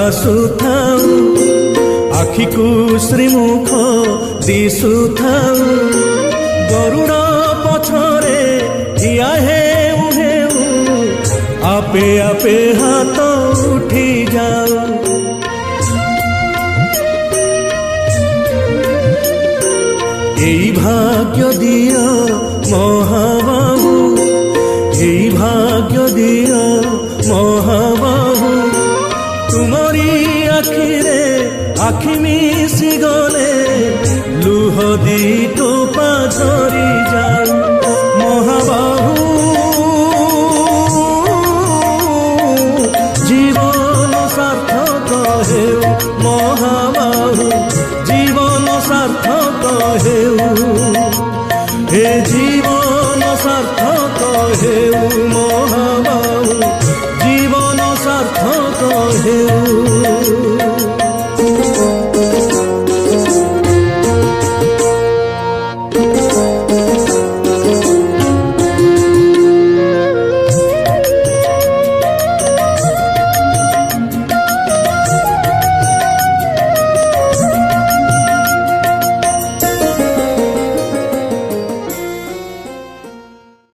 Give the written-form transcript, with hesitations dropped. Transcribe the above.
भासुथाऊ आखि को श्रीमुख दिशुथाऊ गरुड़ पछरे ठिया हेउ हेउ आपे आपे हाथ उठी जाऊ। एई भाग्य दियो महाबाहु एई भाग्य दियो महाबाहु तुमरी आखिरे आखि मिसी गले लुह दी टोपा झरी